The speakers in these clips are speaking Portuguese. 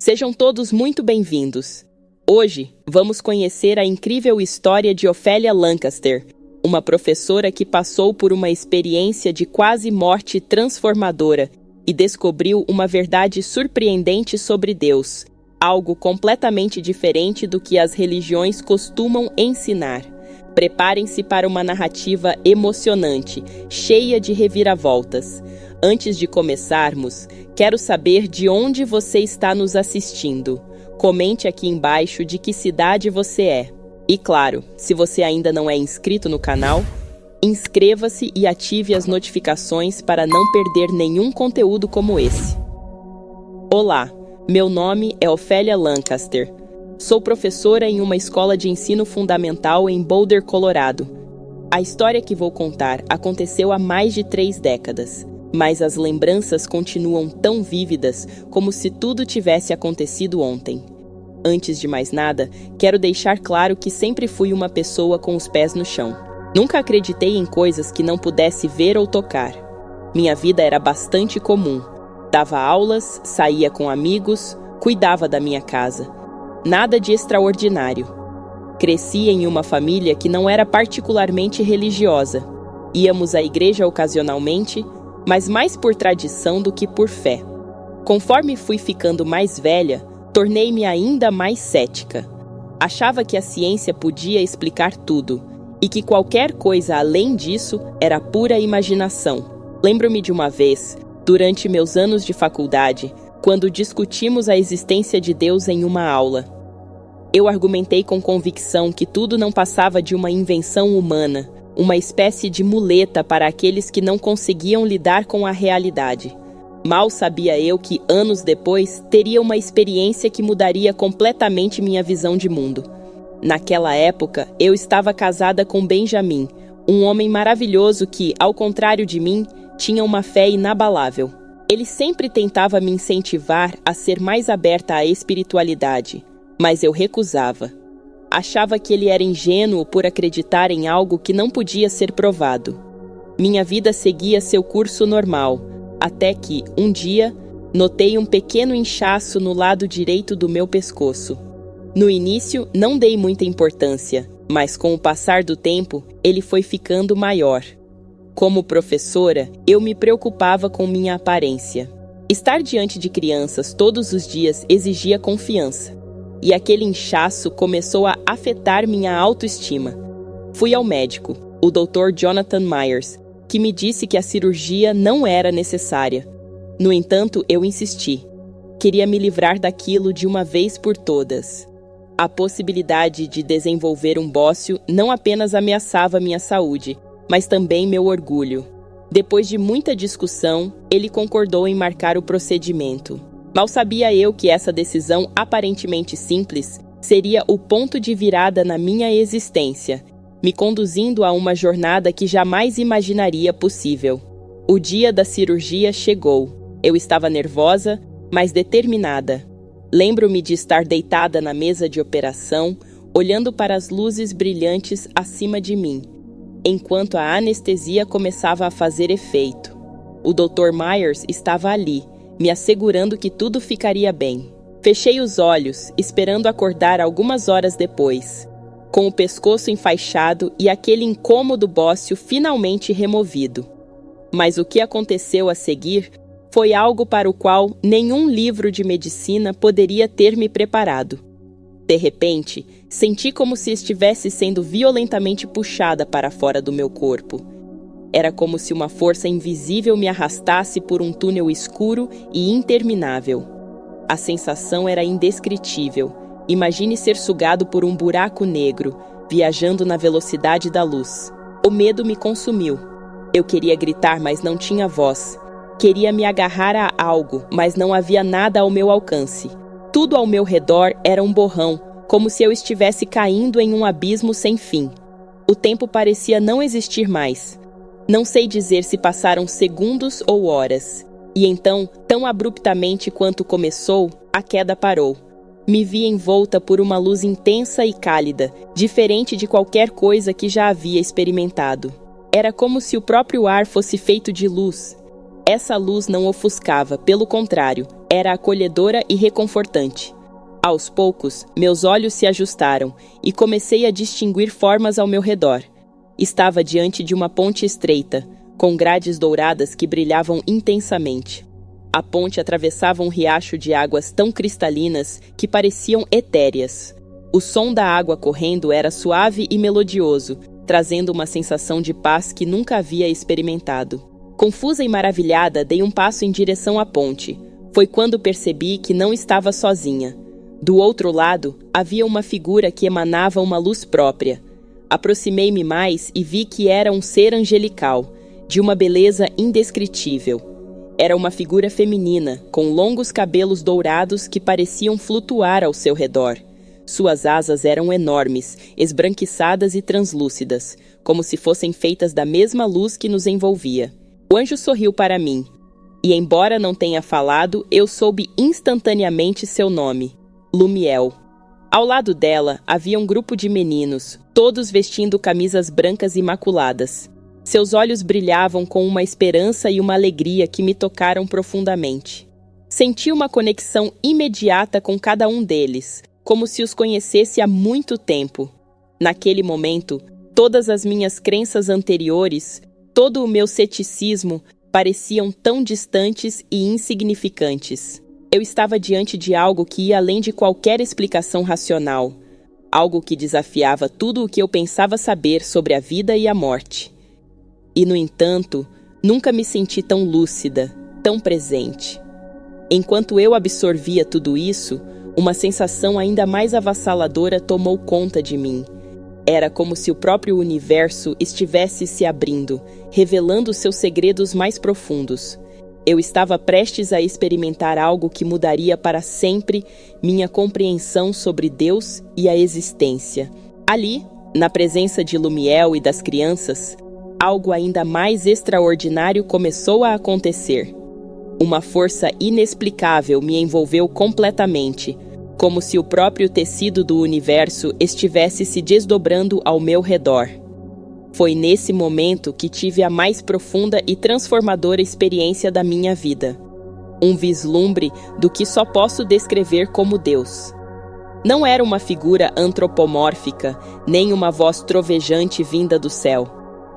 Sejam todos muito bem-vindos. Hoje, vamos conhecer a incrível história de Ophélia Lancaster, uma professora que passou por uma experiência de quase morte transformadora e descobriu uma verdade surpreendente sobre Deus, algo completamente diferente do que as religiões costumam ensinar. Preparem-se para uma narrativa emocionante, cheia de reviravoltas. Antes de começarmos, quero saber de onde você está nos assistindo. Comente aqui embaixo de que cidade você é. E claro, se você ainda não é inscrito no canal, inscreva-se e ative as notificações para não perder nenhum conteúdo como esse. Olá, meu nome é Ophélia Lancaster. Sou professora em uma escola de ensino fundamental em Boulder, Colorado. A história que vou contar aconteceu há mais de 3 décadas, mas as lembranças continuam tão vívidas como se tudo tivesse acontecido ontem. Antes de mais nada, quero deixar claro que sempre fui uma pessoa com os pés no chão. Nunca acreditei em coisas que não pudesse ver ou tocar. Minha vida era bastante comum. Dava aulas, saía com amigos, cuidava da minha casa. Nada de extraordinário. Cresci em uma família que não era particularmente religiosa. Íamos à igreja ocasionalmente, mas mais por tradição do que por fé. Conforme fui ficando mais velha, tornei-me ainda mais cética. Achava que a ciência podia explicar tudo, e que qualquer coisa além disso era pura imaginação. Lembro-me de uma vez, durante meus anos de faculdade, quando discutimos a existência de Deus em uma aula. Eu argumentei com convicção que tudo não passava de uma invenção humana, uma espécie de muleta para aqueles que não conseguiam lidar com a realidade. Mal sabia eu que, anos depois, teria uma experiência que mudaria completamente minha visão de mundo. Naquela época, eu estava casada com Benjamin, um homem maravilhoso que, ao contrário de mim, tinha uma fé inabalável. Ele sempre tentava me incentivar a ser mais aberta à espiritualidade, mas eu recusava. Achava que ele era ingênuo por acreditar em algo que não podia ser provado. Minha vida seguia seu curso normal, até que, um dia, notei um pequeno inchaço no lado direito do meu pescoço. No início, não dei muita importância, mas com o passar do tempo, ele foi ficando maior. Como professora, eu me preocupava com minha aparência. Estar diante de crianças todos os dias exigia confiança, e aquele inchaço começou a afetar minha autoestima. Fui ao médico, o Dr. Jonathan Myers, que me disse que a cirurgia não era necessária. No entanto, eu insisti. Queria me livrar daquilo de uma vez por todas. A possibilidade de desenvolver um bócio não apenas ameaçava minha saúde, mas também meu orgulho. Depois de muita discussão, ele concordou em marcar o procedimento. Mal sabia eu que essa decisão aparentemente simples seria o ponto de virada na minha existência, me conduzindo a uma jornada que jamais imaginaria possível. O dia da cirurgia chegou. Eu estava nervosa, mas determinada. Lembro-me de estar deitada na mesa de operação, olhando para as luzes brilhantes acima de mim, enquanto a anestesia começava a fazer efeito. O Dr. Myers estava ali, me assegurando que tudo ficaria bem. Fechei os olhos, esperando acordar algumas horas depois, com o pescoço enfaixado e aquele incômodo bócio finalmente removido. Mas o que aconteceu a seguir foi algo para o qual nenhum livro de medicina poderia ter me preparado. De repente, senti como se estivesse sendo violentamente puxada para fora do meu corpo. Era como se uma força invisível me arrastasse por um túnel escuro e interminável. A sensação era indescritível. Imagine ser sugado por um buraco negro, viajando na velocidade da luz. O medo me consumiu. Eu queria gritar, mas não tinha voz. Queria me agarrar a algo, mas não havia nada ao meu alcance. Tudo ao meu redor era um borrão, como se eu estivesse caindo em um abismo sem fim. O tempo parecia não existir mais. Não sei dizer se passaram segundos ou horas. E então, tão abruptamente quanto começou, a queda parou. Me vi envolta por uma luz intensa e cálida, diferente de qualquer coisa que já havia experimentado. Era como se o próprio ar fosse feito de luz. Essa luz não ofuscava, pelo contrário, Era acolhedora e reconfortante. Aos poucos, meus olhos se ajustaram e comecei a distinguir formas ao meu redor. Estava diante de uma ponte estreita, com grades douradas que brilhavam intensamente. A ponte atravessava um riacho de águas tão cristalinas que pareciam etéreas. O som da água correndo era suave e melodioso, trazendo uma sensação de paz que nunca havia experimentado. Confusa e maravilhada, dei um passo em direção à ponte. Foi quando percebi que não estava sozinha. Do outro lado, havia uma figura que emanava uma luz própria. Aproximei-me mais e vi que era um ser angelical, de uma beleza indescritível. Era uma figura feminina, com longos cabelos dourados que pareciam flutuar ao seu redor. Suas asas eram enormes, esbranquiçadas e translúcidas, como se fossem feitas da mesma luz que nos envolvia. O anjo sorriu para mim, e embora não tenha falado, eu soube instantaneamente seu nome, Lumiel. Ao lado dela havia um grupo de meninos, todos vestindo camisas brancas imaculadas. Seus olhos brilhavam com uma esperança e uma alegria que me tocaram profundamente. Senti uma conexão imediata com cada um deles, como se os conhecesse há muito tempo. Naquele momento, todas as minhas crenças anteriores, todo o meu ceticismo, pareciam tão distantes e insignificantes. Eu estava diante de algo que ia além de qualquer explicação racional, algo que desafiava tudo o que eu pensava saber sobre a vida e a morte. E, no entanto, nunca me senti tão lúcida, tão presente. Enquanto eu absorvia tudo isso, uma sensação ainda mais avassaladora tomou conta de mim. Era como se o próprio universo estivesse se abrindo, revelando seus segredos mais profundos. Eu estava prestes a experimentar algo que mudaria para sempre minha compreensão sobre Deus e a existência. Ali, na presença de Lumiel e das crianças, algo ainda mais extraordinário começou a acontecer. Uma força inexplicável me envolveu completamente, como se o próprio tecido do universo estivesse se desdobrando ao meu redor. Foi nesse momento que tive a mais profunda e transformadora experiência da minha vida. Um vislumbre do que só posso descrever como Deus. Não era uma figura antropomórfica, nem uma voz trovejante vinda do céu.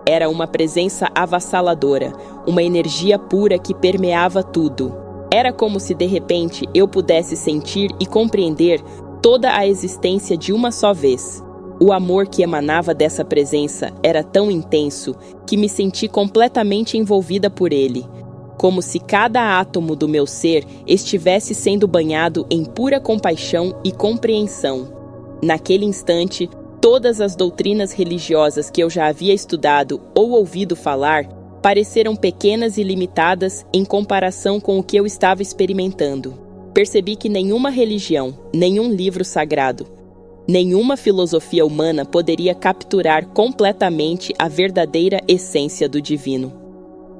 Era uma presença avassaladora, uma energia pura que permeava tudo. Era como se de repente eu pudesse sentir e compreender toda a existência de uma só vez. O amor que emanava dessa presença era tão intenso que me senti completamente envolvida por ele, como se cada átomo do meu ser estivesse sendo banhado em pura compaixão e compreensão. Naquele instante, todas as doutrinas religiosas que eu já havia estudado ou ouvido falar pareceram pequenas e limitadas em comparação com o que eu estava experimentando. Percebi que nenhuma religião, nenhum livro sagrado, nenhuma filosofia humana poderia capturar completamente a verdadeira essência do divino.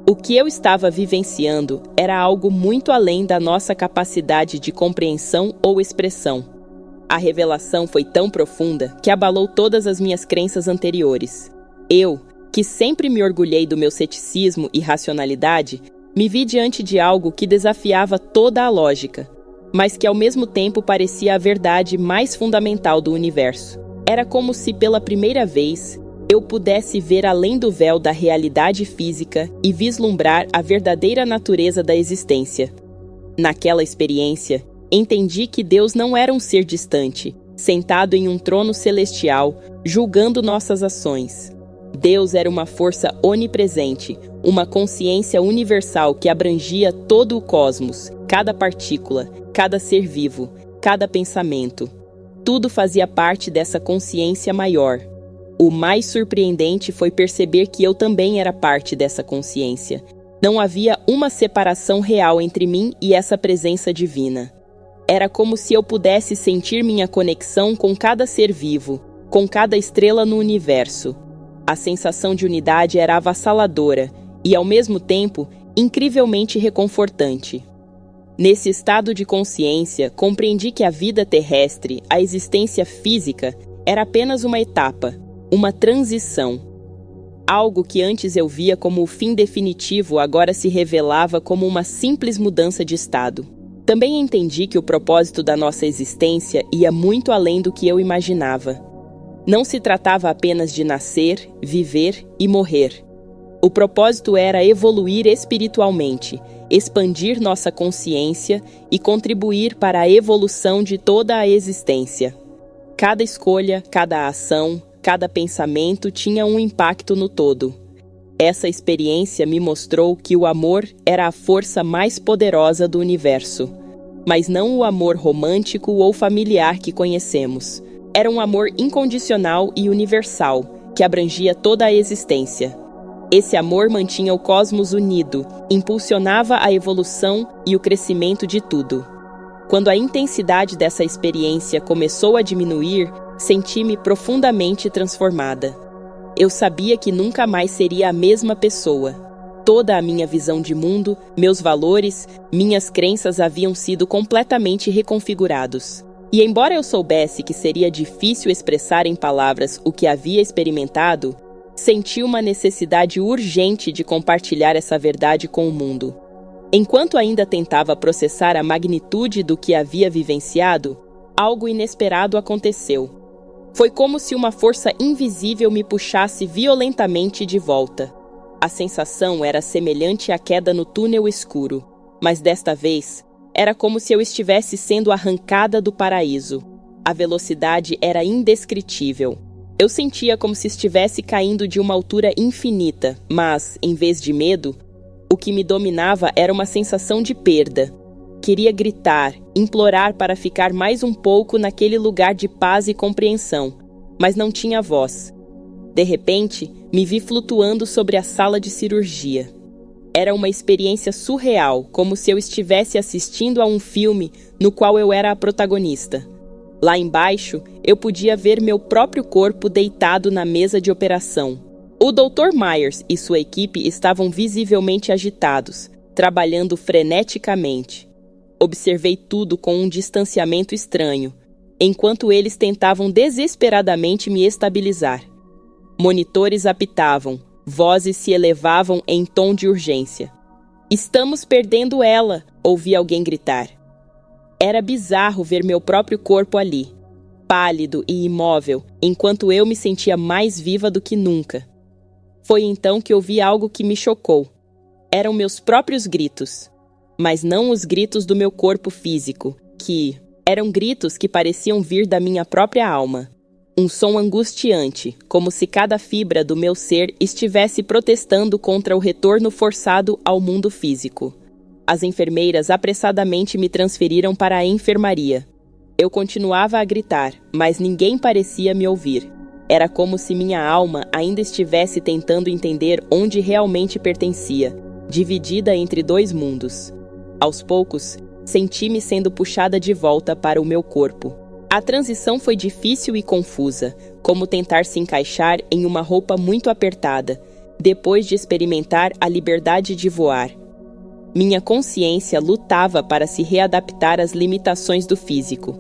O que eu estava vivenciando era algo muito além da nossa capacidade de compreensão ou expressão. A revelação foi tão profunda que abalou todas as minhas crenças anteriores. Eu, que sempre me orgulhei do meu ceticismo e racionalidade, me vi diante de algo que desafiava toda a lógica, mas que ao mesmo tempo parecia a verdade mais fundamental do universo. Era como se pela primeira vez eu pudesse ver além do véu da realidade física e vislumbrar a verdadeira natureza da existência. Naquela experiência, entendi que Deus não era um ser distante, sentado em um trono celestial, julgando nossas ações. Deus era uma força onipresente, uma consciência universal que abrangia todo o cosmos, cada partícula, cada ser vivo, cada pensamento. Tudo fazia parte dessa consciência maior. O mais surpreendente foi perceber que eu também era parte dessa consciência. Não havia uma separação real entre mim e essa presença divina. Era como se eu pudesse sentir minha conexão com cada ser vivo, com cada estrela no universo. A sensação de unidade era avassaladora e, ao mesmo tempo, incrivelmente reconfortante. Nesse estado de consciência, compreendi que a vida terrestre, a existência física, era apenas uma etapa, uma transição. Algo que antes eu via como o fim definitivo agora se revelava como uma simples mudança de estado. Também entendi que o propósito da nossa existência ia muito além do que eu imaginava. Não se tratava apenas de nascer, viver e morrer. O propósito era evoluir espiritualmente, expandir nossa consciência e contribuir para a evolução de toda a existência. Cada escolha, cada ação, cada pensamento tinha um impacto no todo. Essa experiência me mostrou que o amor era a força mais poderosa do universo. Mas não o amor romântico ou familiar que conhecemos. Era um amor incondicional e universal, que abrangia toda a existência. Esse amor mantinha o cosmos unido, impulsionava a evolução e o crescimento de tudo. Quando a intensidade dessa experiência começou a diminuir, senti-me profundamente transformada. Eu sabia que nunca mais seria a mesma pessoa. Toda a minha visão de mundo, meus valores, minhas crenças haviam sido completamente reconfigurados. E embora eu soubesse que seria difícil expressar em palavras o que havia experimentado, senti uma necessidade urgente de compartilhar essa verdade com o mundo. Enquanto ainda tentava processar a magnitude do que havia vivenciado, algo inesperado aconteceu. Foi como se uma força invisível me puxasse violentamente de volta. A sensação era semelhante à queda no túnel escuro, mas desta vez, era como se eu estivesse sendo arrancada do paraíso. A velocidade era indescritível. Eu sentia como se estivesse caindo de uma altura infinita, mas, em vez de medo, o que me dominava era uma sensação de perda. Queria gritar, implorar para ficar mais um pouco naquele lugar de paz e compreensão, mas não tinha voz. De repente, me vi flutuando sobre a sala de cirurgia. Era uma experiência surreal, como se eu estivesse assistindo a um filme no qual eu era a protagonista. Lá embaixo, eu podia ver meu próprio corpo deitado na mesa de operação. O Dr. Myers e sua equipe estavam visivelmente agitados, trabalhando freneticamente. Observei tudo com um distanciamento estranho, enquanto eles tentavam desesperadamente me estabilizar. Monitores apitavam, vozes se elevavam em tom de urgência. "Estamos perdendo ela!" ouvi alguém gritar. Era bizarro ver meu próprio corpo ali, pálido e imóvel, enquanto eu me sentia mais viva do que nunca. Foi então que ouvi algo que me chocou. Eram meus próprios gritos, mas não os gritos do meu corpo físico, que eram gritos que pareciam vir da minha própria alma. Um som angustiante, como se cada fibra do meu ser estivesse protestando contra o retorno forçado ao mundo físico. As enfermeiras apressadamente me transferiram para a enfermaria. Eu continuava a gritar, mas ninguém parecia me ouvir. Era como se minha alma ainda estivesse tentando entender onde realmente pertencia, dividida entre dois mundos. Aos poucos, senti-me sendo puxada de volta para o meu corpo. A transição foi difícil e confusa, como tentar se encaixar em uma roupa muito apertada, depois de experimentar a liberdade de voar. Minha consciência lutava para se readaptar às limitações do físico.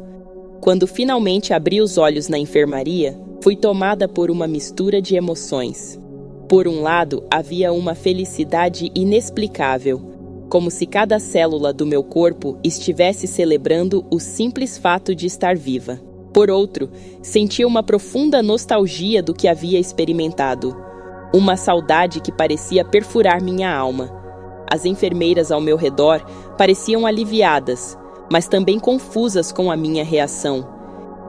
Quando finalmente abri os olhos na enfermaria, fui tomada por uma mistura de emoções. Por um lado, havia uma felicidade inexplicável, como se cada célula do meu corpo estivesse celebrando o simples fato de estar viva. Por outro, sentia uma profunda nostalgia do que havia experimentado. Uma saudade que parecia perfurar minha alma. As enfermeiras ao meu redor pareciam aliviadas, mas também confusas com a minha reação.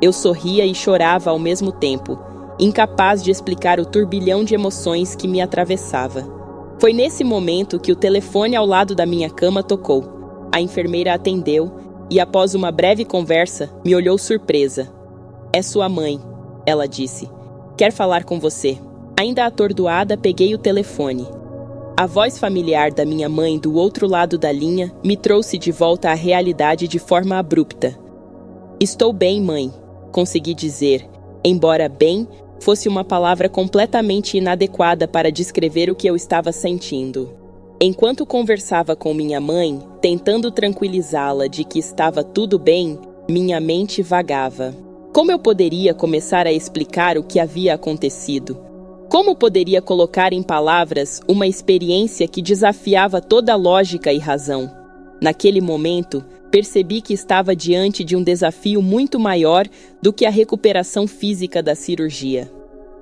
Eu sorria e chorava ao mesmo tempo, incapaz de explicar o turbilhão de emoções que me atravessava. Foi nesse momento que o telefone ao lado da minha cama tocou. A enfermeira atendeu e, após uma breve conversa, me olhou surpresa. "É sua mãe", ela disse. "Quer falar com você." Ainda atordoada, peguei o telefone. A voz familiar da minha mãe do outro lado da linha me trouxe de volta à realidade de forma abrupta. "Estou bem, mãe", consegui dizer, embora "bem" fosse uma palavra completamente inadequada para descrever o que eu estava sentindo. Enquanto conversava com minha mãe, tentando tranquilizá-la de que estava tudo bem, minha mente vagava. Como eu poderia começar a explicar o que havia acontecido? Como poderia colocar em palavras uma experiência que desafiava toda a lógica e razão? Naquele momento, Percebi que estava diante de um desafio muito maior do que a recuperação física da cirurgia.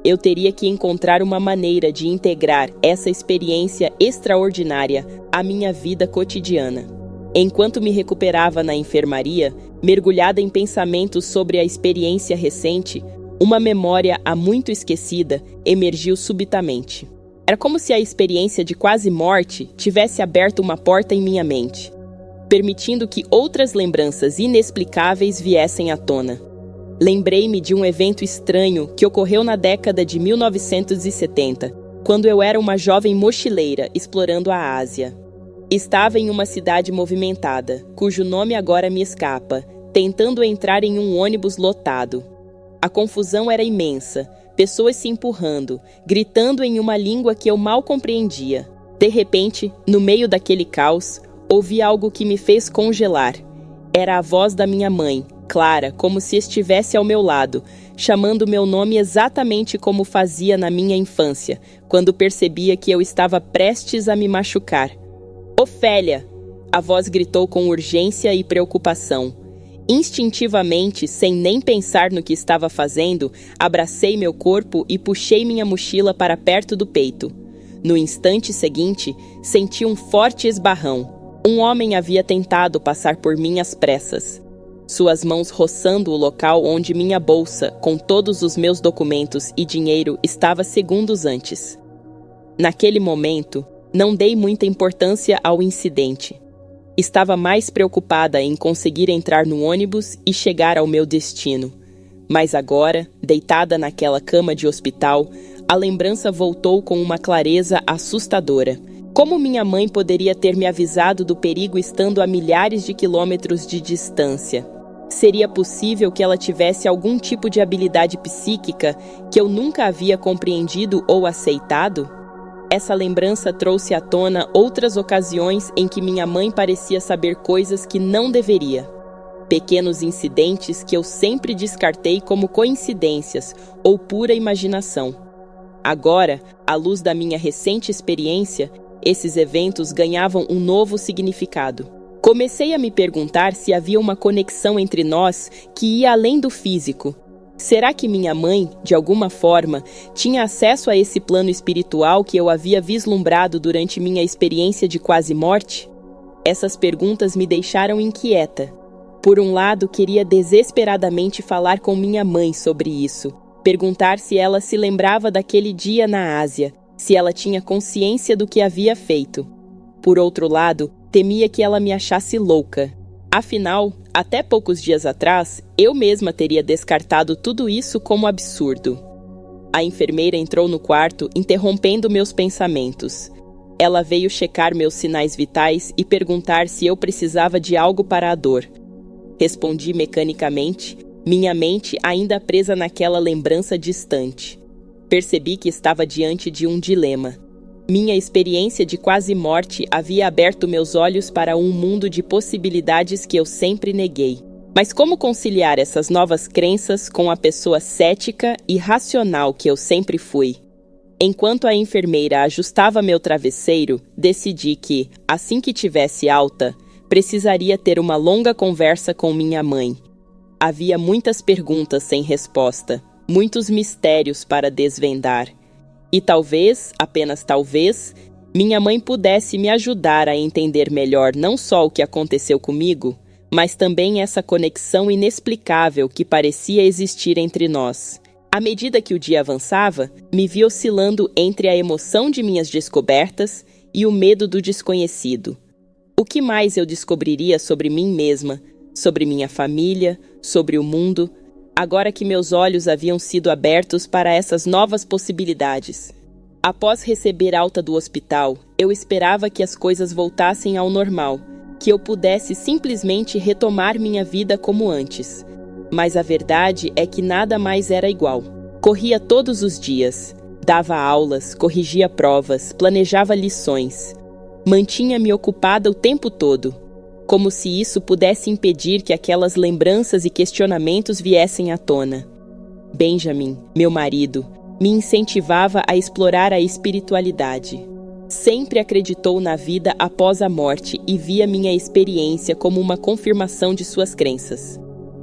Eu teria que encontrar uma maneira de integrar essa experiência extraordinária à minha vida cotidiana. Enquanto me recuperava na enfermaria, mergulhada em pensamentos sobre a experiência recente, uma memória há muito esquecida emergiu subitamente. Era como se a experiência de quase morte tivesse aberto uma porta em minha mente, permitindo que outras lembranças inexplicáveis viessem à tona. Lembrei-me de um evento estranho que ocorreu na década de 1970, quando eu era uma jovem mochileira explorando a Ásia. Estava em uma cidade movimentada, cujo nome agora me escapa, tentando entrar em um ônibus lotado. A confusão era imensa, pessoas se empurrando, gritando em uma língua que eu mal compreendia. De repente, no meio daquele caos, ouvi algo que me fez congelar. Era a voz da minha mãe, clara, como se estivesse ao meu lado, chamando meu nome exatamente como fazia na minha infância, quando percebia que eu estava prestes a me machucar. Ofélia! A voz gritou com urgência e preocupação. Instintivamente, sem nem pensar no que estava fazendo, abracei meu corpo e puxei minha mochila para perto do peito. No instante seguinte, senti um forte esbarrão. Um homem havia tentado passar por mim às pressas. Suas mãos roçando o local onde minha bolsa, com todos os meus documentos e dinheiro, estava segundos antes. Naquele momento, não dei muita importância ao incidente. Estava mais preocupada em conseguir entrar no ônibus e chegar ao meu destino. Mas agora, deitada naquela cama de hospital, a lembrança voltou com uma clareza assustadora. Como minha mãe poderia ter me avisado do perigo estando a milhares de quilômetros de distância? Seria possível que ela tivesse algum tipo de habilidade psíquica que eu nunca havia compreendido ou aceitado? Essa lembrança trouxe à tona outras ocasiões em que minha mãe parecia saber coisas que não deveria. Pequenos incidentes que eu sempre descartei como coincidências ou pura imaginação. Agora, à luz da minha recente experiência, esses eventos ganhavam um novo significado. Comecei a me perguntar se havia uma conexão entre nós que ia além do físico. Será que minha mãe, de alguma forma, tinha acesso a esse plano espiritual que eu havia vislumbrado durante minha experiência de quase morte? Essas perguntas me deixaram inquieta. Por um lado, queria desesperadamente falar com minha mãe sobre isso, perguntar se ela se lembrava daquele dia na Ásia, se ela tinha consciência do que havia feito. Por outro lado, temia que ela me achasse louca. Afinal, até poucos dias atrás, eu mesma teria descartado tudo isso como absurdo. A enfermeira entrou no quarto, interrompendo meus pensamentos. Ela veio checar meus sinais vitais e perguntar se eu precisava de algo para a dor. Respondi mecanicamente, minha mente ainda presa naquela lembrança distante. Percebi que estava diante de um dilema. Minha experiência de quase morte havia aberto meus olhos para um mundo de possibilidades que eu sempre neguei. Mas como conciliar essas novas crenças com a pessoa cética e racional que eu sempre fui? Enquanto a enfermeira ajustava meu travesseiro, decidi que, assim que tivesse alta, precisaria ter uma longa conversa com minha mãe. Havia muitas perguntas sem resposta, muitos mistérios para desvendar. E talvez, apenas talvez, minha mãe pudesse me ajudar a entender melhor não só o que aconteceu comigo, mas também essa conexão inexplicável que parecia existir entre nós. À medida que o dia avançava, me vi oscilando entre a emoção de minhas descobertas e o medo do desconhecido. O que mais eu descobriria sobre mim mesma, sobre minha família, sobre o mundo, agora que meus olhos haviam sido abertos para essas novas possibilidades? Após receber alta do hospital, eu esperava que as coisas voltassem ao normal, que eu pudesse simplesmente retomar minha vida como antes. Mas a verdade é que nada mais era igual. Corria todos os dias, dava aulas, corrigia provas, planejava lições. Mantinha-me ocupada o tempo todo, como se isso pudesse impedir que aquelas lembranças e questionamentos viessem à tona. Benjamin, meu marido, me incentivava a explorar a espiritualidade. Sempre acreditou na vida após a morte e via minha experiência como uma confirmação de suas crenças.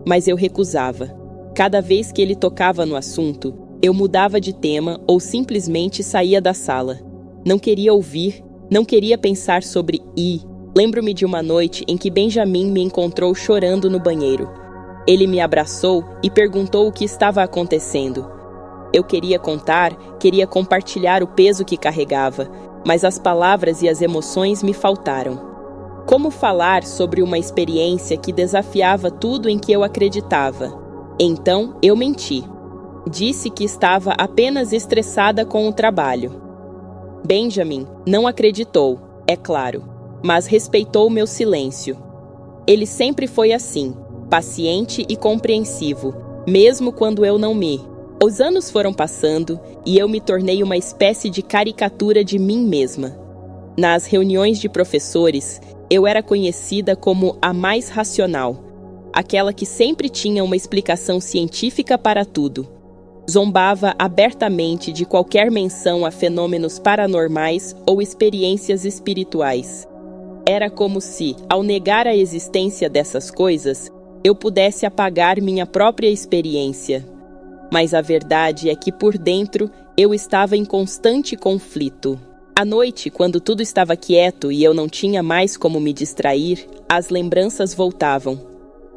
Mas eu recusava. Cada vez que ele tocava no assunto, eu mudava de tema ou simplesmente saía da sala. Não queria ouvir, não queria pensar sobre I. Lembro-me de uma noite em que Benjamin me encontrou chorando no banheiro. Ele me abraçou e perguntou o que estava acontecendo. Eu queria contar, queria compartilhar o peso que carregava, mas as palavras e as emoções me faltaram. Como falar sobre uma experiência que desafiava tudo em que eu acreditava? Então, eu menti. Disse que estava apenas estressada com o trabalho. Benjamin não acreditou, é claro, mas respeitou meu silêncio. Ele sempre foi assim, paciente e compreensivo, mesmo quando eu não me. Os anos foram passando e eu me tornei uma espécie de caricatura de mim mesma. Nas reuniões de professores, eu era conhecida como a mais racional, aquela que sempre tinha uma explicação científica para tudo. Zombava abertamente de qualquer menção a fenômenos paranormais ou experiências espirituais. Era como se, ao negar a existência dessas coisas, eu pudesse apagar minha própria experiência. Mas a verdade é que por dentro eu estava em constante conflito. À noite, quando tudo estava quieto e eu não tinha mais como me distrair, as lembranças voltavam.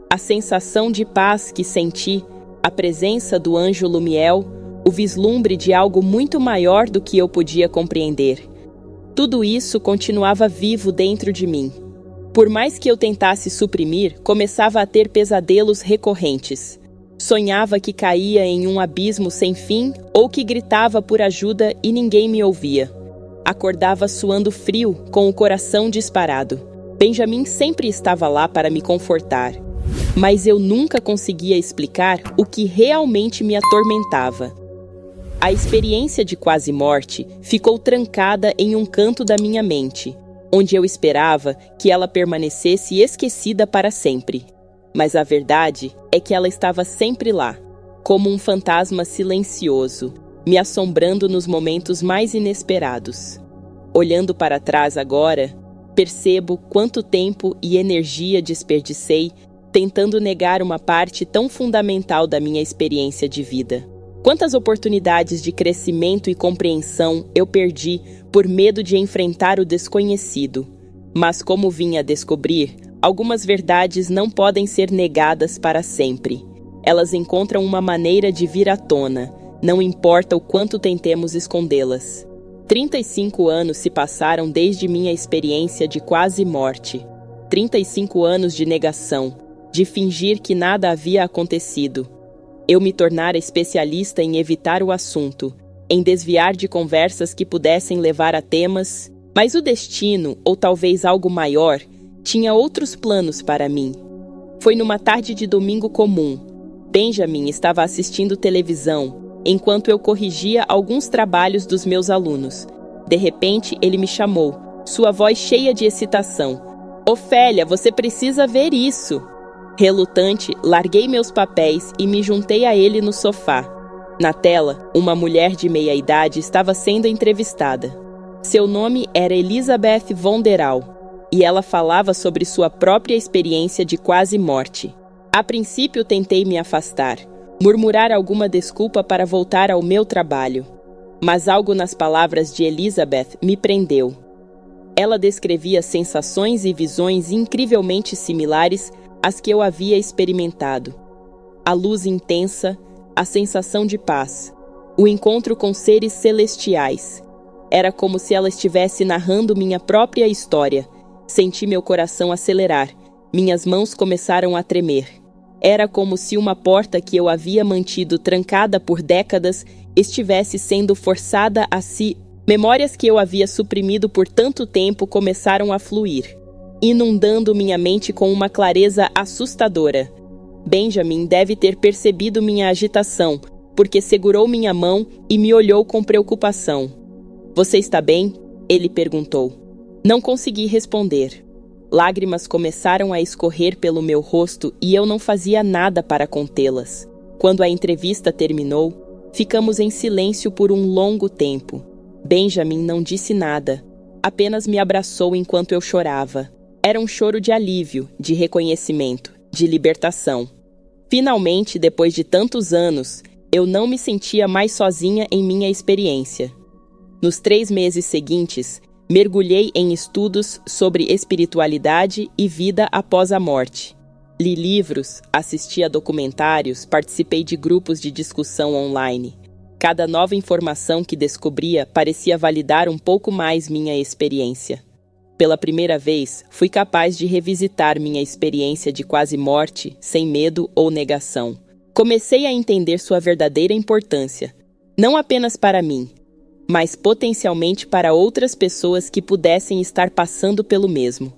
A sensação de paz que senti, a presença do anjo Lumiel, o vislumbre de algo muito maior do que eu podia compreender. Tudo isso continuava vivo dentro de mim. Por mais que eu tentasse suprimir, começava a ter pesadelos recorrentes. Sonhava que caía em um abismo sem fim ou que gritava por ajuda e ninguém me ouvia. Acordava suando frio, com o coração disparado. Benjamin sempre estava lá para me confortar. Mas eu nunca conseguia explicar o que realmente me atormentava. A experiência de quase morte ficou trancada em um canto da minha mente, onde eu esperava que ela permanecesse esquecida para sempre. Mas a verdade é que ela estava sempre lá, como um fantasma silencioso, me assombrando nos momentos mais inesperados. Olhando para trás agora, percebo quanto tempo e energia desperdicei tentando negar uma parte tão fundamental da minha experiência de vida. Quantas oportunidades de crescimento e compreensão eu perdi por medo de enfrentar o desconhecido. Mas como vim a descobrir, algumas verdades não podem ser negadas para sempre. Elas encontram uma maneira de vir à tona, não importa o quanto tentemos escondê-las. 35 anos se passaram desde minha experiência de quase morte. 35 anos de negação, de fingir que nada havia acontecido. Eu me tornara especialista em evitar o assunto, em desviar de conversas que pudessem levar a temas, mas o destino, ou talvez algo maior, tinha outros planos para mim. Foi numa tarde de domingo comum. Benjamin estava assistindo televisão, enquanto eu corrigia alguns trabalhos dos meus alunos. De repente, ele me chamou, sua voz cheia de excitação. "Ofélia, você precisa ver isso!" Relutante, larguei meus papéis e me juntei a ele no sofá. Na tela, uma mulher de meia-idade estava sendo entrevistada. Seu nome era Elizabeth von der Au, e ela falava sobre sua própria experiência de quase morte. A princípio tentei me afastar, murmurar alguma desculpa para voltar ao meu trabalho. Mas algo nas palavras de Elizabeth me prendeu. Ela descrevia sensações e visões incrivelmente similares às que eu havia experimentado. A luz intensa, a sensação de paz, o encontro com seres celestiais. Era como se ela estivesse narrando minha própria história. Senti meu coração acelerar, minhas mãos começaram a tremer. Era como se uma porta que eu havia mantido trancada por décadas estivesse sendo forçada a se... Memórias que eu havia suprimido por tanto tempo começaram a fluir, inundando minha mente com uma clareza assustadora. Benjamin deve ter percebido minha agitação, porque segurou minha mão e me olhou com preocupação. "Você está bem?" ele perguntou. Não consegui responder. Lágrimas começaram a escorrer pelo meu rosto e eu não fazia nada para contê-las. Quando a entrevista terminou, ficamos em silêncio por um longo tempo. Benjamin não disse nada, apenas me abraçou enquanto eu chorava. Era um choro de alívio, de reconhecimento, de libertação. Finalmente, depois de tantos anos, eu não me sentia mais sozinha em minha experiência. Nos 3 meses seguintes, mergulhei em estudos sobre espiritualidade e vida após a morte. Li livros, assisti a documentários, participei de grupos de discussão online. Cada nova informação que descobria parecia validar um pouco mais minha experiência. Pela primeira vez, fui capaz de revisitar minha experiência de quase morte sem medo ou negação. Comecei a entender sua verdadeira importância, não apenas para mim, mas potencialmente para outras pessoas que pudessem estar passando pelo mesmo.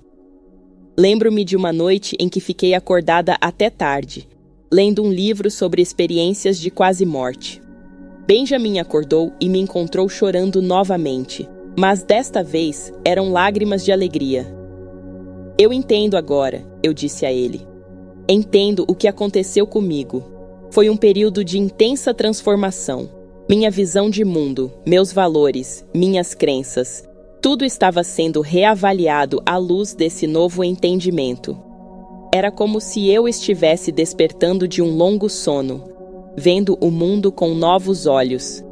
Lembro-me de uma noite em que fiquei acordada até tarde, lendo um livro sobre experiências de quase morte. Benjamin acordou e me encontrou chorando novamente, mas desta vez eram lágrimas de alegria. Eu entendo agora, eu disse a ele. Entendo o que aconteceu comigo. Foi um período de intensa transformação. Minha visão de mundo, meus valores, minhas crenças, tudo estava sendo reavaliado à luz desse novo entendimento. Era como se eu estivesse despertando de um longo sono, vendo o mundo com novos olhos.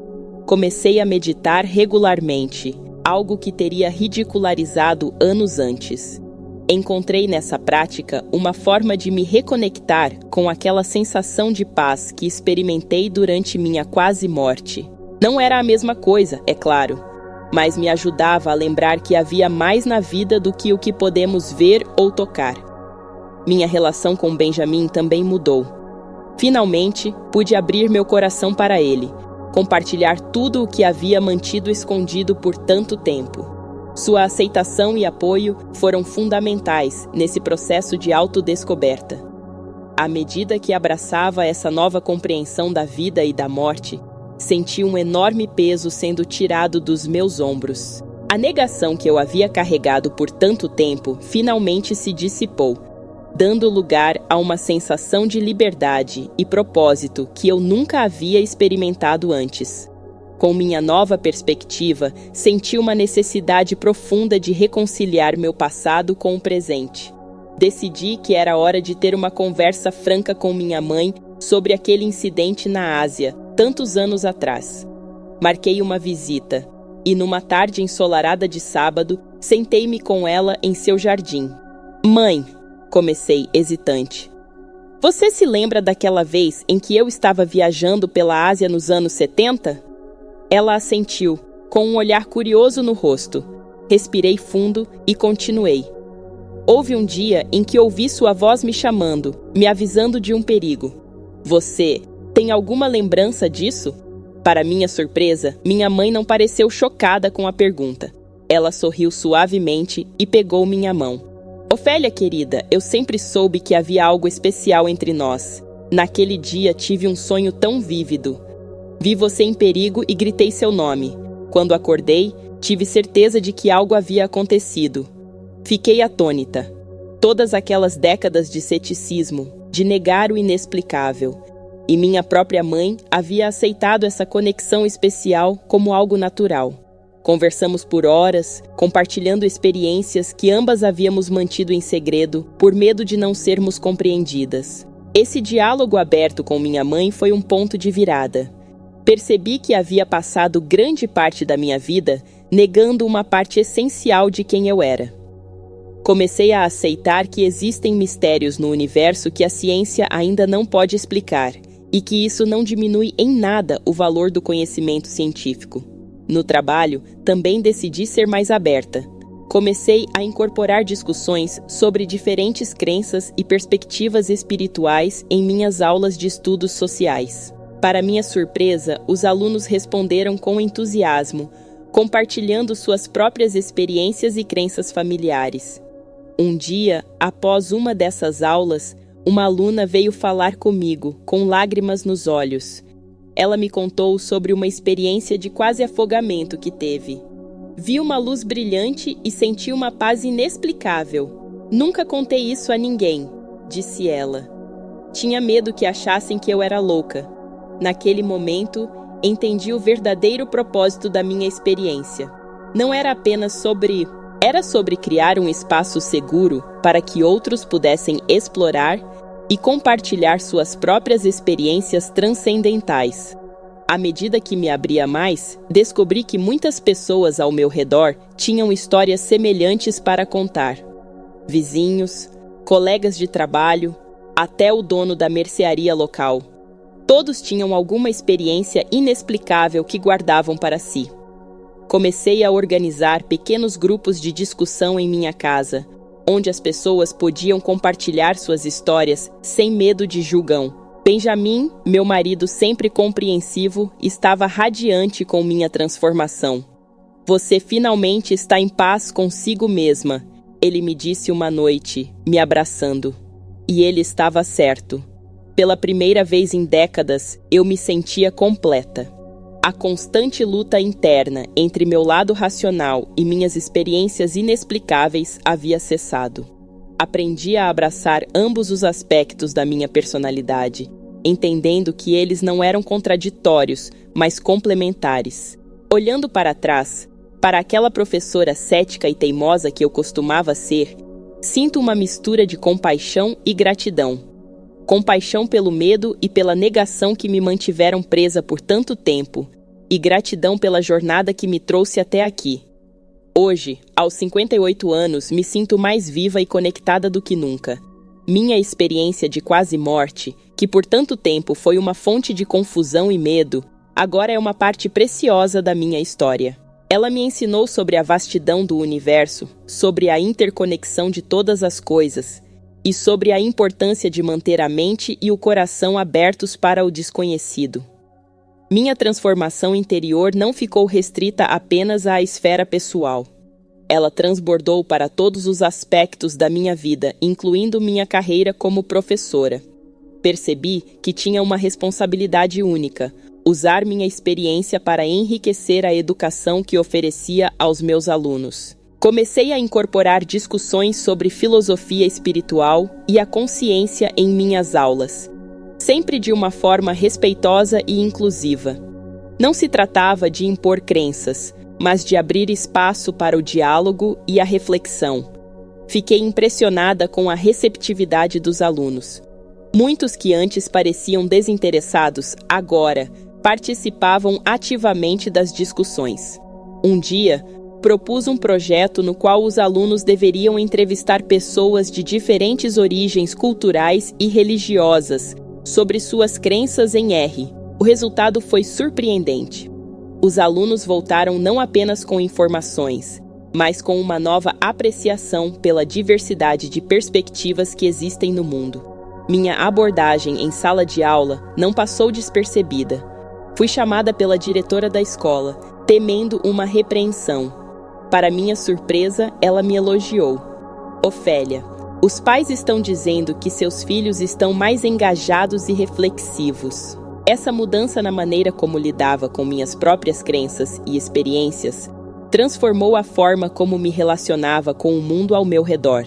Comecei a meditar regularmente, algo que teria ridicularizado anos antes. Encontrei nessa prática uma forma de me reconectar com aquela sensação de paz que experimentei durante minha quase morte. Não era a mesma coisa, é claro, mas me ajudava a lembrar que havia mais na vida do que o que podemos ver ou tocar. Minha relação com Benjamin também mudou. Finalmente, pude abrir meu coração para ele, compartilhar tudo o que havia mantido escondido por tanto tempo. Sua aceitação e apoio foram fundamentais nesse processo de autodescoberta. À medida que abraçava essa nova compreensão da vida e da morte, senti um enorme peso sendo tirado dos meus ombros. A negação que eu havia carregado por tanto tempo finalmente se dissipou, dando lugar a uma sensação de liberdade e propósito que eu nunca havia experimentado antes. Com minha nova perspectiva, senti uma necessidade profunda de reconciliar meu passado com o presente. Decidi que era hora de ter uma conversa franca com minha mãe sobre aquele incidente na Ásia, tantos anos atrás. Marquei uma visita e, numa tarde ensolarada de sábado, sentei-me com ela em seu jardim. Mãe, comecei hesitante. Você se lembra daquela vez em que eu estava viajando pela Ásia nos anos 70? Ela assentiu, com um olhar curioso no rosto. Respirei fundo e continuei. Houve um dia em que ouvi sua voz me chamando, me avisando de um perigo. Você tem alguma lembrança disso? Para minha surpresa, minha mãe não pareceu chocada com a pergunta. Ela sorriu suavemente e pegou minha mão. Ofélia, querida, eu sempre soube que havia algo especial entre nós. Naquele dia tive um sonho tão vívido. Vi você em perigo e gritei seu nome. Quando acordei, tive certeza de que algo havia acontecido. Fiquei atônita. Todas aquelas décadas de ceticismo, de negar o inexplicável. E minha própria mãe havia aceitado essa conexão especial como algo natural. Conversamos por horas, compartilhando experiências que ambas havíamos mantido em segredo por medo de não sermos compreendidas. Esse diálogo aberto com minha mãe foi um ponto de virada. Percebi que havia passado grande parte da minha vida negando uma parte essencial de quem eu era. Comecei a aceitar que existem mistérios no universo que a ciência ainda não pode explicar, e que isso não diminui em nada o valor do conhecimento científico. No trabalho, também decidi ser mais aberta. Comecei a incorporar discussões sobre diferentes crenças e perspectivas espirituais em minhas aulas de estudos sociais. Para minha surpresa, os alunos responderam com entusiasmo, compartilhando suas próprias experiências e crenças familiares. Um dia, após uma dessas aulas, uma aluna veio falar comigo, com lágrimas nos olhos. Ela me contou sobre uma experiência de quase afogamento que teve. Vi uma luz brilhante e senti uma paz inexplicável. Nunca contei isso a ninguém, disse ela. Tinha medo que achassem que eu era louca. Naquele momento, entendi o verdadeiro propósito da minha experiência. Não era apenas sobre... Era sobre criar um espaço seguro para que outros pudessem explorar e compartilhar suas próprias experiências transcendentais. À medida que me abria mais, descobri que muitas pessoas ao meu redor tinham histórias semelhantes para contar. Vizinhos, colegas de trabalho, até o dono da mercearia local. Todos tinham alguma experiência inexplicável que guardavam para si. Comecei a organizar pequenos grupos de discussão em minha casa, onde as pessoas podiam compartilhar suas histórias sem medo de julgão. Benjamin, meu marido sempre compreensivo, estava radiante com minha transformação. "Você finalmente está em paz consigo mesma", ele me disse uma noite, me abraçando. E ele estava certo. Pela primeira vez em décadas, eu me sentia completa. A constante luta interna entre meu lado racional e minhas experiências inexplicáveis havia cessado. Aprendi a abraçar ambos os aspectos da minha personalidade, entendendo que eles não eram contraditórios, mas complementares. Olhando para trás, para aquela professora cética e teimosa que eu costumava ser, sinto uma mistura de compaixão e gratidão. Compaixão pelo medo e pela negação que me mantiveram presa por tanto tempo, e gratidão pela jornada que me trouxe até aqui. Hoje, aos 58 anos, me sinto mais viva e conectada do que nunca. Minha experiência de quase morte, que por tanto tempo foi uma fonte de confusão e medo, agora é uma parte preciosa da minha história. Ela me ensinou sobre a vastidão do universo, sobre a interconexão de todas as coisas, e sobre a importância de manter a mente e o coração abertos para o desconhecido. Minha transformação interior não ficou restrita apenas à esfera pessoal. Ela transbordou para todos os aspectos da minha vida, incluindo minha carreira como professora. Percebi que tinha uma responsabilidade única: usar minha experiência para enriquecer a educação que oferecia aos meus alunos. Comecei a incorporar discussões sobre filosofia espiritual e a consciência em minhas aulas, sempre de uma forma respeitosa e inclusiva. Não se tratava de impor crenças, mas de abrir espaço para o diálogo e a reflexão. Fiquei impressionada com a receptividade dos alunos. Muitos que antes pareciam desinteressados, agora participavam ativamente das discussões. Um dia, propus um projeto no qual os alunos deveriam entrevistar pessoas de diferentes origens culturais e religiosas sobre suas crenças em R. O resultado foi surpreendente. Os alunos voltaram não apenas com informações, mas com uma nova apreciação pela diversidade de perspectivas que existem no mundo. Minha abordagem em sala de aula não passou despercebida. Fui chamada pela diretora da escola, temendo uma repreensão. Para minha surpresa, ela me elogiou. "Ofélia, os pais estão dizendo que seus filhos estão mais engajados e reflexivos." Essa mudança na maneira como lidava com minhas próprias crenças e experiências transformou a forma como me relacionava com o mundo ao meu redor.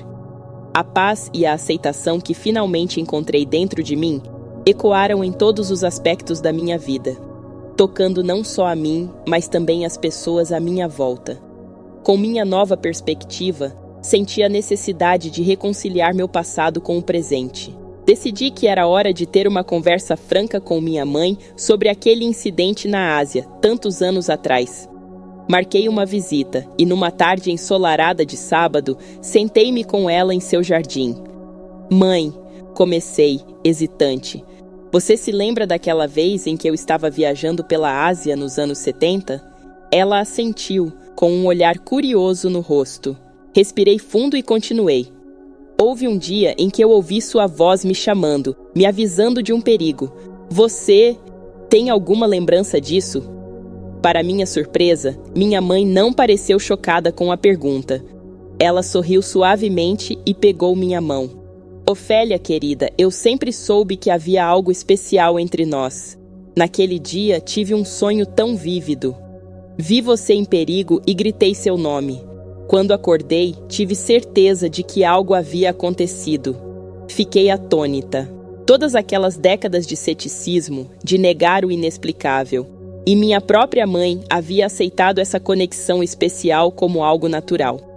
A paz e a aceitação que finalmente encontrei dentro de mim ecoaram em todos os aspectos da minha vida, tocando não só a mim, mas também as pessoas à minha volta. Com minha nova perspectiva, senti a necessidade de reconciliar meu passado com o presente. Decidi que era hora de ter uma conversa franca com minha mãe sobre aquele incidente na Ásia, tantos anos atrás. Marquei uma visita e, numa tarde ensolarada de sábado, sentei-me com ela em seu jardim. "Mãe", comecei, hesitante, "você se lembra daquela vez em que eu estava viajando pela Ásia nos anos 70? Ela assentiu, com um olhar curioso no rosto. Respirei fundo e continuei. "Houve um dia em que eu ouvi sua voz me chamando, me avisando de um perigo. Você tem alguma lembrança disso?" Para minha surpresa, minha mãe não pareceu chocada com a pergunta. Ela sorriu suavemente e pegou minha mão. "Ofélia, querida, eu sempre soube que havia algo especial entre nós. Naquele dia, tive um sonho tão vívido. Vi você em perigo e gritei seu nome. Quando acordei, tive certeza de que algo havia acontecido. Fiquei atônita. Todas aquelas décadas de ceticismo, de negar o inexplicável, E minha própria mãe havia aceitado essa conexão especial como algo natural.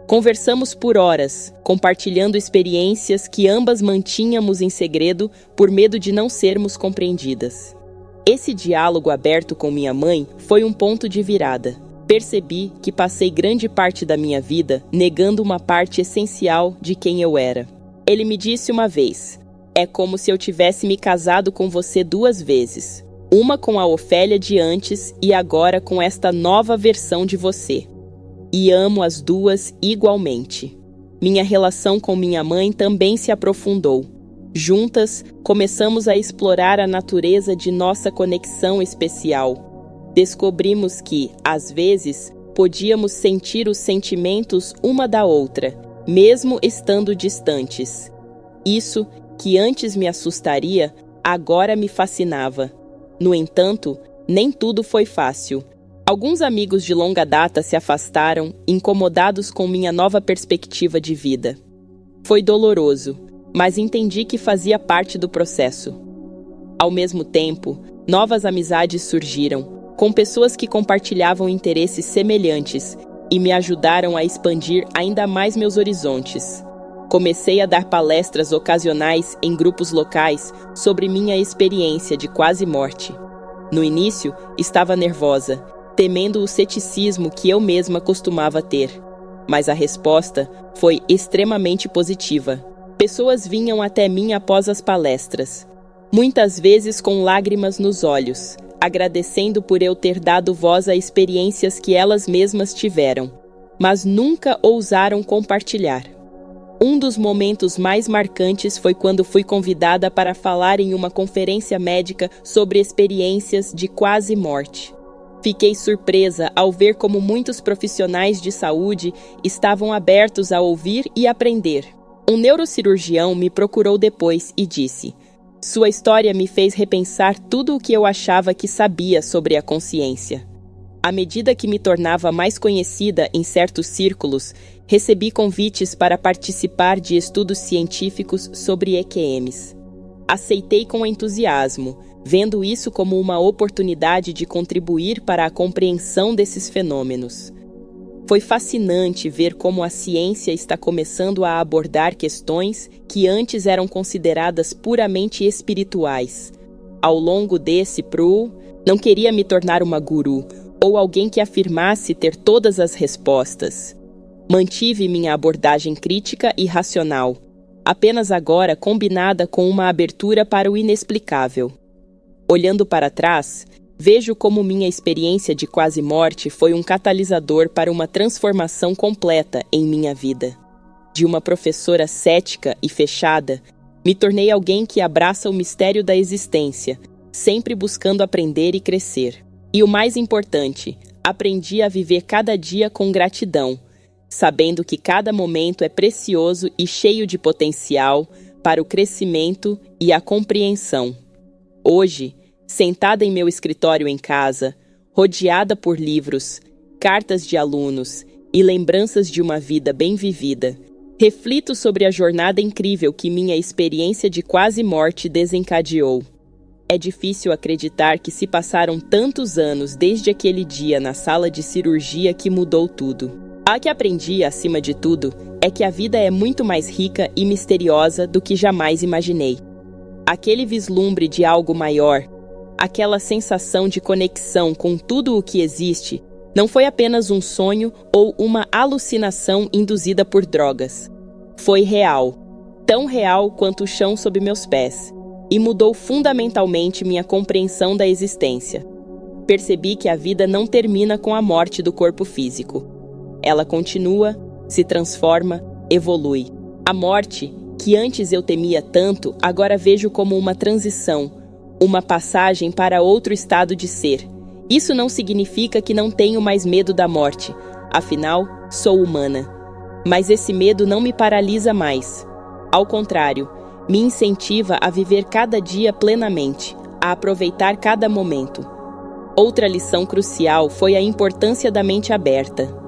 Conversamos por horas, compartilhando experiências que ambas mantínhamos em segredo por medo de não sermos compreendidas. Esse diálogo aberto com minha mãe foi um ponto de virada. Percebi que passei grande parte da minha vida negando uma parte essencial de quem eu era. Ele me disse uma vez: "É como se eu tivesse me casado com você 2 vezes. Uma com a Ofélia de antes e agora com esta nova versão de você. E amo as 2 igualmente." Minha relação com minha mãe também se aprofundou. Juntas, começamos a explorar a natureza de nossa conexão especial. Descobrimos que, às vezes, podíamos sentir os sentimentos uma da outra, mesmo estando distantes. Isso, que antes me assustaria, agora me fascinava. No entanto, nem tudo foi fácil. Alguns amigos de longa data se afastaram, incomodados com minha nova perspectiva de vida. Foi doloroso, mas entendi que fazia parte do processo. Ao mesmo tempo, novas amizades surgiram, com pessoas que compartilhavam interesses semelhantes e me ajudaram a expandir ainda mais meus horizontes. Comecei a dar palestras ocasionais em grupos locais sobre minha experiência de quase morte. No início, estava nervosa, temendo o ceticismo que eu mesma costumava ter. Mas a resposta foi extremamente positiva. Pessoas vinham até mim após as palestras, muitas vezes com lágrimas nos olhos, agradecendo por eu ter dado voz a experiências que elas mesmas tiveram, mas nunca ousaram compartilhar. Um dos momentos mais marcantes foi quando fui convidada para falar em uma conferência médica sobre experiências de quase morte. Fiquei surpresa ao ver como muitos profissionais de saúde estavam abertos a ouvir e aprender. Um neurocirurgião me procurou depois e disse: "Sua história me fez repensar tudo o que eu achava que sabia sobre a consciência." À medida que me tornava mais conhecida em certos círculos, recebi convites para participar de estudos científicos sobre EQMs. Aceitei com entusiasmo, vendo isso como uma oportunidade de contribuir para a compreensão desses fenômenos. Foi fascinante ver como a ciência está começando a abordar questões que antes eram consideradas puramente espirituais. Ao longo desse não queria me tornar uma guru ou alguém que afirmasse ter todas as respostas. Mantive minha abordagem crítica e racional, apenas agora combinada com uma abertura para o inexplicável. Olhando para trás, vejo como minha experiência de quase morte foi um catalisador para uma transformação completa em minha vida. De uma professora cética e fechada, me tornei alguém que abraça o mistério da existência, sempre buscando aprender e crescer. E o mais importante, aprendi a viver cada dia com gratidão, sabendo que cada momento é precioso e cheio de potencial para o crescimento e a compreensão. Hoje, sentada em meu escritório em casa, rodeada por livros, cartas de alunos e lembranças de uma vida bem vivida, reflito sobre a jornada incrível que minha experiência de quase morte desencadeou. É difícil acreditar que se passaram tantos anos desde aquele dia na sala de cirurgia que mudou tudo. A que aprendi, acima de tudo, é que a vida é muito mais rica e misteriosa do que jamais imaginei. Aquele vislumbre de algo maior, aquela sensação de conexão com tudo o que existe, não foi apenas um sonho ou uma alucinação induzida por drogas. Foi real, tão real quanto o chão sob meus pés, e mudou fundamentalmente minha compreensão da existência. Percebi que a vida não termina com a morte do corpo físico. Ela continua, se transforma, evolui. A morte, que antes eu temia tanto, agora vejo como uma transição, uma passagem para outro estado de ser. Isso não significa que não tenho mais medo da morte, afinal, sou humana. Mas esse medo não me paralisa mais. Ao contrário, me incentiva a viver cada dia plenamente, a aproveitar cada momento. Outra lição crucial foi a importância da mente aberta.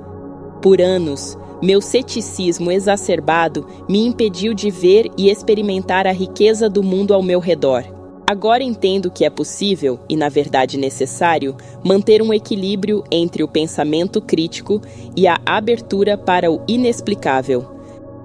Por anos, meu ceticismo exacerbado me impediu de ver e experimentar a riqueza do mundo ao meu redor. Agora entendo que é possível, e na verdade necessário, manter um equilíbrio entre o pensamento crítico e a abertura para o inexplicável.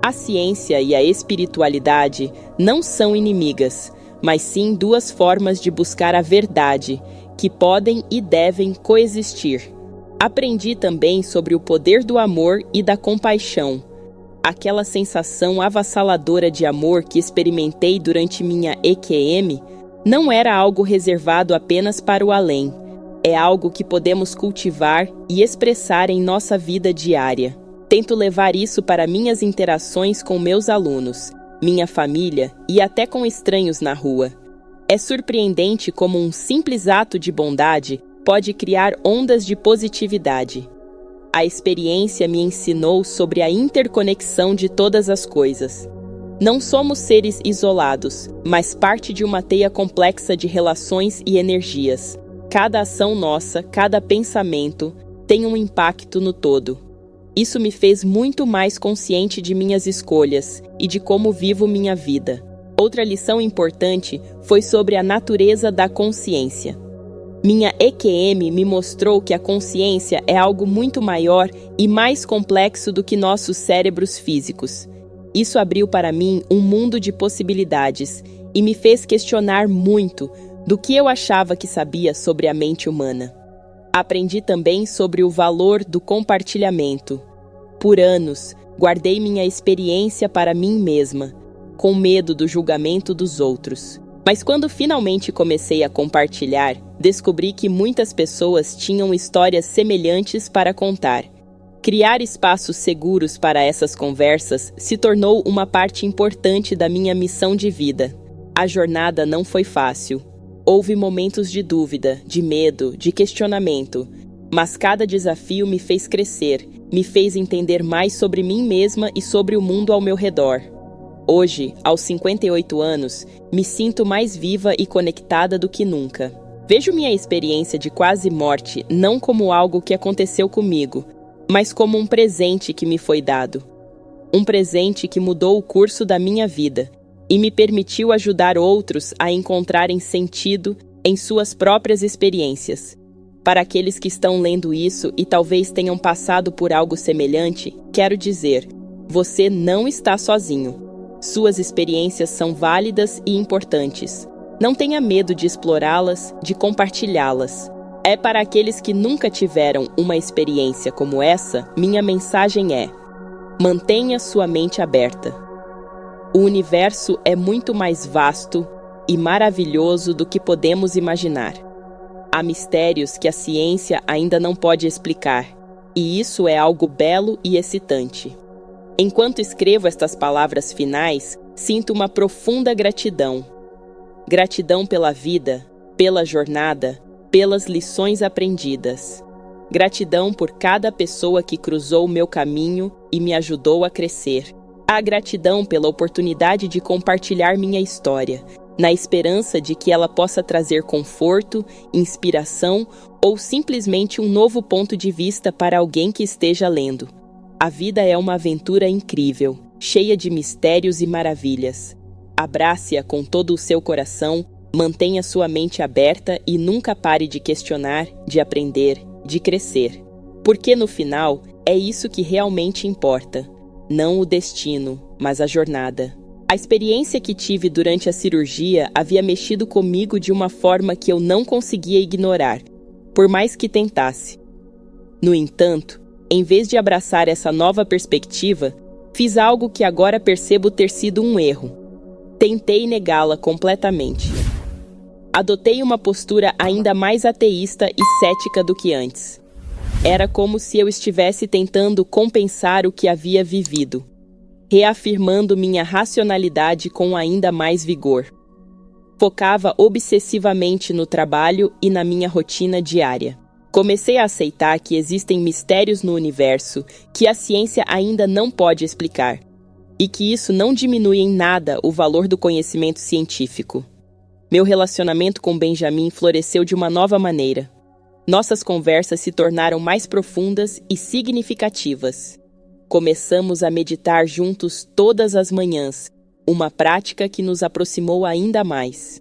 A ciência e a espiritualidade não são inimigas, mas sim duas formas de buscar a verdade, que podem e devem coexistir. Aprendi também sobre o poder do amor e da compaixão. Aquela sensação avassaladora de amor que experimentei durante minha EQM não era algo reservado apenas para o além. É algo que podemos cultivar e expressar em nossa vida diária. Tento levar isso para minhas interações com meus alunos, minha família e até com estranhos na rua. É surpreendente como um simples ato de bondade pode criar ondas de positividade. A experiência me ensinou sobre a interconexão de todas as coisas. Não somos seres isolados, mas parte de uma teia complexa de relações e energias. Cada ação nossa, cada pensamento, tem um impacto no todo. Isso me fez muito mais consciente de minhas escolhas e de como vivo minha vida. Outra lição importante foi sobre a natureza da consciência. Minha EQM me mostrou que a consciência é algo muito maior e mais complexo do que nossos cérebros físicos. Isso abriu para mim um mundo de possibilidades e me fez questionar muito do que eu achava que sabia sobre a mente humana. Aprendi também sobre o valor do compartilhamento. Por anos, guardei minha experiência para mim mesma, com medo do julgamento dos outros. Mas quando finalmente comecei a compartilhar, descobri que muitas pessoas tinham histórias semelhantes para contar. Criar espaços seguros para essas conversas se tornou uma parte importante da minha missão de vida. A jornada não foi fácil. Houve momentos de dúvida, de medo, de questionamento, mas cada desafio me fez crescer, me fez entender mais sobre mim mesma e sobre o mundo ao meu redor. Hoje, aos 58 anos, me sinto mais viva e conectada do que nunca. Vejo minha experiência de quase morte não como algo que aconteceu comigo, mas como um presente que me foi dado. Um presente que mudou o curso da minha vida e me permitiu ajudar outros a encontrarem sentido em suas próprias experiências. Para aqueles que estão lendo isso e talvez tenham passado por algo semelhante, quero dizer, você não está sozinho. Suas experiências são válidas e importantes. Não tenha medo de explorá-las, de compartilhá-las. É para aqueles que nunca tiveram uma experiência como essa, minha mensagem é: mantenha sua mente aberta. O universo é muito mais vasto e maravilhoso do que podemos imaginar. Há mistérios que a ciência ainda não pode explicar, e isso é algo belo e excitante. Enquanto escrevo estas palavras finais, sinto uma profunda gratidão. Gratidão pela vida, pela jornada, pelas lições aprendidas. Gratidão por cada pessoa que cruzou o meu caminho e me ajudou a crescer. A gratidão pela oportunidade de compartilhar minha história, na esperança de que ela possa trazer conforto, inspiração ou simplesmente um novo ponto de vista para alguém que esteja lendo. A vida é uma aventura incrível, cheia de mistérios e maravilhas. Abrace-a com todo o seu coração, mantenha sua mente aberta e nunca pare de questionar, de aprender, de crescer. Porque no final, é isso que realmente importa. Não o destino, mas a jornada. A experiência que tive durante a cirurgia havia mexido comigo de uma forma que eu não conseguia ignorar, por mais que tentasse. No entanto, em vez de abraçar essa nova perspectiva, fiz algo que agora percebo ter sido um erro. Tentei negá-la completamente. Adotei uma postura ainda mais ateísta e cética do que antes. Era como se eu estivesse tentando compensar o que havia vivido, reafirmando minha racionalidade com ainda mais vigor. Focava obsessivamente no trabalho e na minha rotina diária. Comecei a aceitar que existem mistérios no universo que a ciência ainda não pode explicar, e que isso não diminui em nada o valor do conhecimento científico. Meu relacionamento com Benjamin floresceu de uma nova maneira. Nossas conversas se tornaram mais profundas e significativas. Começamos a meditar juntos todas as manhãs, uma prática que nos aproximou ainda mais.